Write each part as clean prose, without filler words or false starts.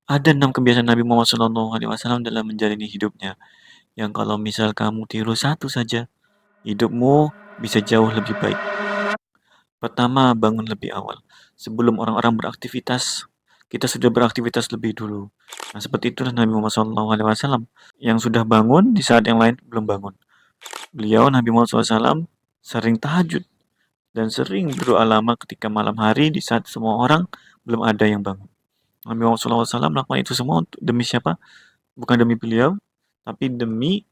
Ada 6 kebiasaan Nabi Muhammad SAW dalam menjalani hidupnya, yang kalau misal kamu tiru satu saja, hidupmu bisa jauh lebih baik. Pertama, bangun lebih awal. Sebelum orang-orang beraktivitas, kita sudah beraktivitas lebih dulu. Nah, seperti itulah Nabi Muhammad SAW yang sudah bangun di saat yang lain belum bangun. Beliau Nabi Muhammad SAW sering tahajud dan sering berdoa lama ketika malam hari di saat semua orang belum ada yang bangun. Nabi Muhammad SAW melakukan itu semua untuk demi siapa? Bukan demi beliau, tapi demi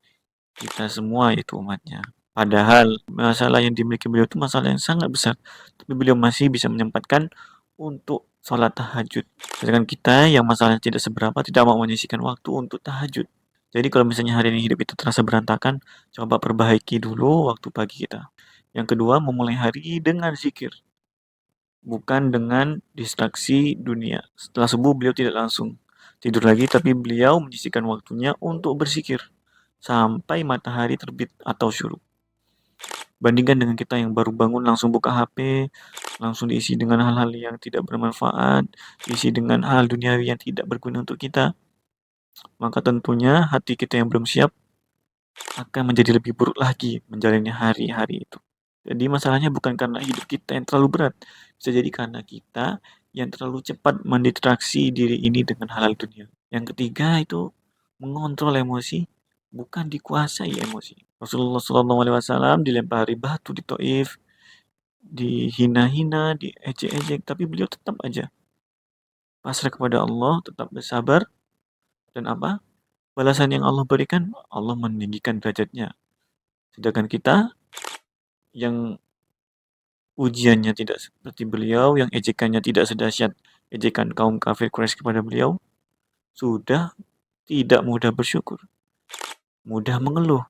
kita semua, yaitu umatnya. Padahal masalah yang dimiliki beliau itu masalah yang sangat besar, tapi beliau masih bisa menyempatkan untuk sholat tahajud. Sedangkan kita yang masalahnya tidak seberapa tidak mau menyisihkan waktu untuk tahajud. Jadi kalau misalnya hari ini hidup itu terasa berantakan, coba perbaiki dulu waktu pagi kita. Yang kedua, memulai hari dengan zikir, bukan dengan distraksi dunia. Setelah subuh beliau tidak langsung tidur lagi, tapi beliau menyisihkan waktunya untuk berzikir sampai matahari terbit atau syuruk. Bandingkan dengan kita yang baru bangun langsung buka HP, langsung diisi dengan hal-hal yang tidak bermanfaat, diisi dengan hal duniawi yang tidak berguna untuk kita, maka tentunya hati kita yang belum siap akan menjadi lebih buruk lagi menjalani hari-hari itu. Jadi masalahnya bukan karena hidup kita yang terlalu berat, bisa jadi karena kita yang terlalu cepat mendistraksi diri ini dengan hal-hal dunia. Yang ketiga itu mengontrol emosi, bukan dikuasai emosi. Rasulullah SAW dilempari batu di Taif, dihina-hina, diejek-ejek, tapi beliau tetap aja pasrah kepada Allah, tetap bersabar, dan apa? Balasan yang Allah berikan, Allah meninggikan derajatnya. Sedangkan kita yang ujiannya tidak seperti beliau, yang ejekannya tidak sedahsyat ejekan kaum kafir Quraisy kepada beliau, sudah tidak mudah bersyukur, mudah mengeluh.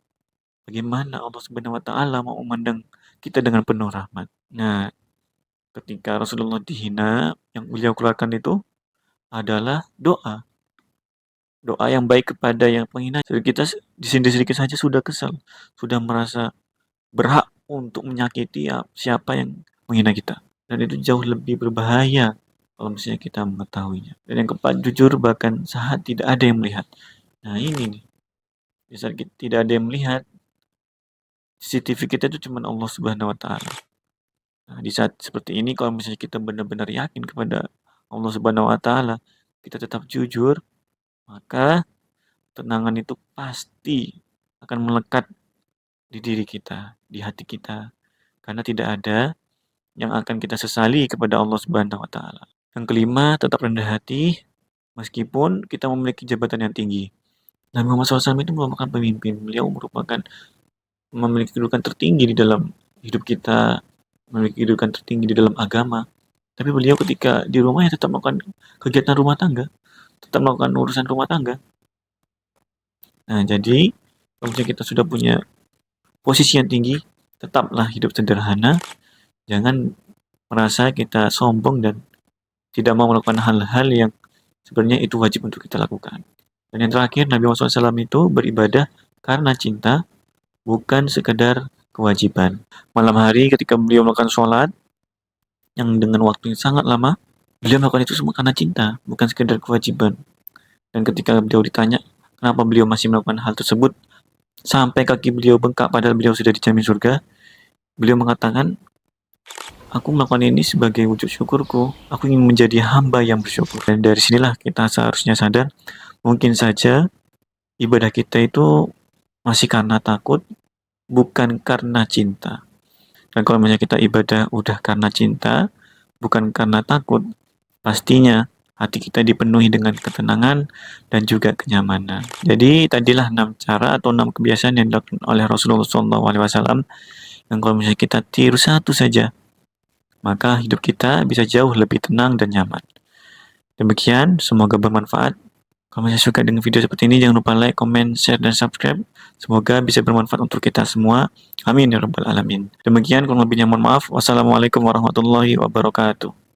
Bagaimana Allah Subhanahu wa taala mau memandang kita dengan penuh rahmat. Nah, ketika Rasulullah dihina, yang beliau keluarkan itu adalah doa. Doa yang baik kepada yang penghina. Jadi kita di sini sedikit saja sudah kesal, sudah merasa berhak untuk menyakiti siapa yang menghina kita. Dan itu jauh lebih berbahaya kalau misalnya kita mengetahuinya. Dan yang keempat, jujur bahkan saat tidak ada yang melihat. Nah ini nih, di saat tidak ada yang melihat, CCTV kita itu cuma Allah Subhanahu wa taala. Nah, di saat seperti ini kalau misalnya kita benar-benar yakin kepada Allah Subhanahu wa taala, kita tetap jujur, maka tenangan itu pasti akan melekat di diri kita, di hati kita. Karena tidak ada yang akan kita sesali kepada Allah Subhanahu wa taala. Yang kelima, tetap rendah hati meskipun kita memiliki jabatan yang tinggi. Nabi Muhammad SAW itu merupakan pemimpin. Beliau merupakan memiliki kedudukan tertinggi di dalam hidup kita, memiliki kedudukan tertinggi di dalam agama. Tapi beliau ketika di rumah ya tetap melakukan kegiatan rumah tangga, tetap melakukan urusan rumah tangga. Nah, jadi kalau misalnya kita sudah punya posisi yang tinggi, tetaplah hidup sederhana. Jangan merasa kita sombong dan tidak mau melakukan hal-hal yang sebenarnya itu wajib untuk kita lakukan. Dan yang terakhir, Nabi Muhammad SAW itu beribadah karena cinta, bukan sekedar kewajiban. Malam hari ketika beliau melakukan sholat, yang dengan waktu yang sangat lama, beliau melakukan itu semua karena cinta, bukan sekedar kewajiban. Dan ketika beliau ditanya, kenapa beliau masih melakukan hal tersebut, sampai kaki beliau bengkak padahal beliau sudah dijamin surga, beliau mengatakan, aku melakukan ini sebagai wujud syukurku. Aku ingin menjadi hamba yang bersyukur. Dan dari sinilah kita seharusnya sadar, mungkin saja ibadah kita itu masih karena takut, bukan karena cinta. Dan kalau misalnya kita ibadah udah karena cinta, bukan karena takut, pastinya hati kita dipenuhi dengan ketenangan dan juga kenyamanan. Jadi tadilah 6 cara atau 6 kebiasaan yang dilakukan oleh Rasulullah SAW, yang kalau misalnya kita tiru satu saja, maka hidup kita bisa jauh lebih tenang dan nyaman. Demikian, semoga bermanfaat. Kalau misalnya suka dengan video seperti ini, jangan lupa like, comment, share, dan subscribe. Semoga bisa bermanfaat untuk kita semua. Amin ya rabbal alamin. Demikian, kurang lebihnya mohon maaf. Wassalamualaikum warahmatullahi wabarakatuh.